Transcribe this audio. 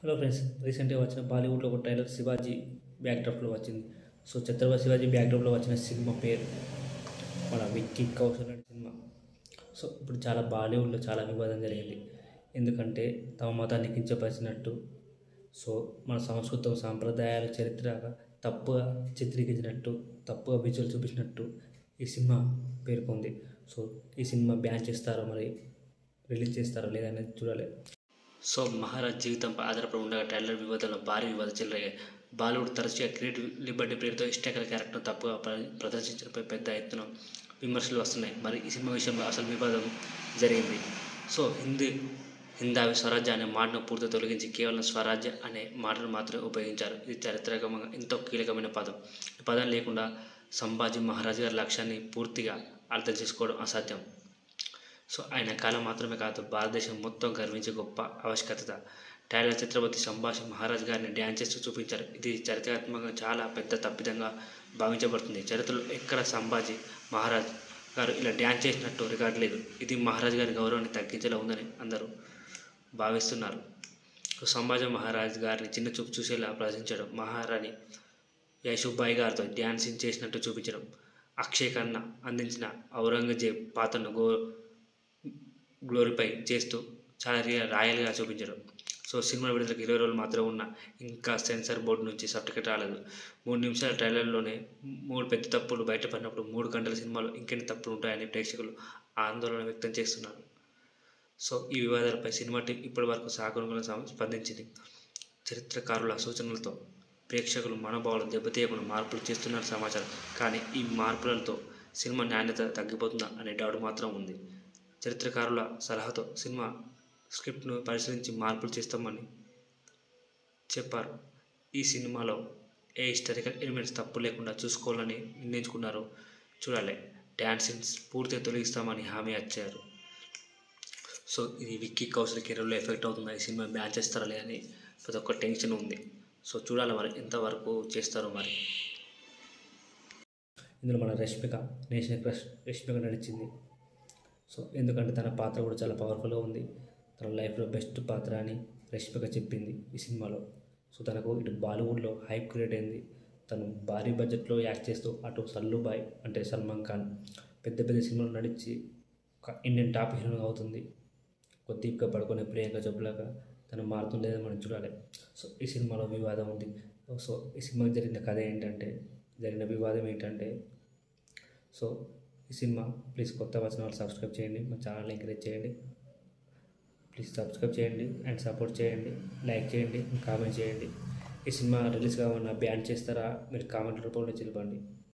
Hello friends, రీసెంట్గా వచ్చిన బాలీవుడ్లో ఒక ట్రైలర్ శివాజీ బ్యాక్డ్రాప్లో వచ్చింది. సో ఛత్రపతి శివాజీ బ్యాక్డ్రాప్లో వచ్చిన సినిమా పేరు మన విక్కీ కౌశల్ అనే సినిమా. సో ఇప్పుడు చాలా బాలీవుడ్లో చాలా వివాదం జరిగింది. ఎందుకంటే తమ మతాన్ని కించపరిచినట్టు, సో మన సంస్కృతం సాంప్రదాయాల చరిత్రగా తప్పుగా చిత్రీకరించినట్టు, తప్పుగా విజువల్ చూపించినట్టు ఈ సినిమా పేర్కొంది. సో ఈ సినిమా బ్యాన్ చేస్తారో మరి రిలీజ్ చేస్తారో లేదనేది చూడాలి. సో మహారాజ్ జీవితంపై ఆధారపడి ఉండగా ట్రైలర్ వివాదంలో భారీ వివాదం చెలరేగాయి. బాలీవుడ్ తరచుగా క్రియేటివ్ లిబర్టీ పేరుతో ఇష్టకర క్యారెక్టర్ను తప్పుగా ప్రదర్శించడంపై పెద్ద ఎత్తున విమర్శలు వస్తున్నాయి. మరి ఈ సినిమా విషయంలో అసలు వివాదం జరిగింది. సో హిందావి స్వరాజ్య అనే మాటను పూర్తిగా తొలగించి కేవలం స్వరాజ్య అనే మాటను మాత్రమే ఉపయోగించారు. ఇది చారిత్రకంగా ఎంతో కీలకమైన పదం. ఈ పదం లేకుండా సంభాజీ మహారాజ్ గారి లక్ష్యాన్ని పూర్తిగా అర్థం చేసుకోవడం అసాధ్యం. సో ఆయన కాలం మాత్రమే కాదు, భారతదేశం మొత్తం గర్వించే గొప్ప ఆవశ్యకత. ట్రైలర్ ఛత్రపతి సంభాజీ మహారాజ్ గారిని డ్యాన్స్ చేస్తూ చూపించారు. ఇది చారిత్రాత్మకంగా చాలా పెద్ద తప్పిదంగా భావించబడుతుంది. చరిత్రలో ఎక్కడ సంభాజీ మహారాజ్ గారు ఇలా డ్యాన్స్ చేసినట్టు రికార్డు లేదు. ఇది మహారాజ్ గారి గౌరవాన్ని తగ్గించేలా ఉందని అందరూ భావిస్తున్నారు. సంభాజీ మహారాజ్ గారిని చిన్న చూపు చూసేలా ప్రదర్శించడం, మహారాణి యశోబాయి గారితో డ్యాన్సింగ్ చేసినట్టు చూపించడం, అక్షయ్ ఖన్నా అందించిన ఔరంగజేబ్ పాత్రను గ్లోరిఫై చేస్తూ చాలా రాయల్గా చూపించడం. సో సినిమా విడుదలకు 20 రోజులు మాత్రమే ఉన్నా ఇంకా సెన్సార్ బోర్డు నుంచి సర్టిఫికేట్ రాలేదు. 3 నిమిషాల ట్రైలర్లోనే 3 పెద్ద తప్పులు బయటపడినప్పుడు 3 గంటల సినిమాలో ఇంకెన్ని తప్పులు ఉంటాయని ప్రేక్షకులు ఆందోళన వ్యక్తం చేస్తున్నారు. సో ఈ వివాదాలపై సినిమా టీం ఇప్పటి వరకు సానుకూలంగా స్పందించింది. చరిత్రకారుల సూచనలతో ప్రేక్షకులు మనోభావాలు దెబ్బతీయకుండా మార్పులు చేస్తున్నారు సమాచారం. కానీ ఈ మార్పులతో సినిమా నాణ్యత తగ్గిపోతుందా అనే డౌట్ మాత్రం ఉంది. చరిత్రకారుల సలహాతో సినిమా స్క్రిప్ట్ను పరిశీలించి మార్పులు చేస్తామని చెప్పారు. ఈ సినిమాలో ఏ హిస్టారికల్ ఎలిమెంట్స్ తప్పు లేకుండా చూసుకోవాలని నిర్ణయించుకున్నారో చూడాలి. డ్యాన్స్ సీన్స్ పూర్తిగా తొలగిస్తామని హామీ ఇచ్చారు. సో ఇది విక్కీ కౌశల్ కెరీర్లో ఎఫెక్ట్ అవుతుందా, ఈ సినిమా బ్యాన్ చేస్తారా లేదని ప్రతి ఒక్క టెన్షన్ ఉంది. సో చూడాలి మరి ఎంతవరకు చేస్తారో. మరి ఇందులో మన నేషనల్ క్రష్ రష్మిక నడిచింది. సో ఎందుకంటే తన పాత్ర కూడా చాలా పవర్ఫుల్గా ఉంది. తన లైఫ్లో బెస్ట్ పాత్ర అని రష్మిక చెప్పింది ఈ సినిమాలో. సో తనకు ఇటు బాలీవుడ్లో హైప్ క్రియేట్ అయింది. తను భారీ బడ్జెట్లో యాక్ట్ చేస్తూ అటు సల్లుబాయ్ అంటే సల్మాన్ ఖాన్ పెద్ద పెద్ద సినిమాలు నడిచి ఒక ఇండియన్ టాప్ హీరోగా అవుతుంది. ఒక దీపికా పడుకునే ప్రియాంక చోప్రాగా తను మారుతుండేది మనం చూడాలి. సో ఈ సినిమాలో వివాదం ఉంది. సో ఈ సినిమాకి జరిగిన వివాదం ఏంటంటే సో ఈ సినిమా ప్లీజ్ కొత్త వచ్చిన వాళ్ళు సబ్స్క్రైబ్ చేయండి, మా ఛానల్ ఎంకరేజ్ చేయండి. ప్లీజ్ సబ్స్క్రైబ్ చేయండి అండ్ సపోర్ట్ చేయండి, లైక్ చేయండి, కామెంట్ చేయండి. ఈ సినిమా రిలీజ్ కావాలన్నా బ్యాన్ చేస్తారా మీరు కామెంట్ రూపంలో తెలిపండి.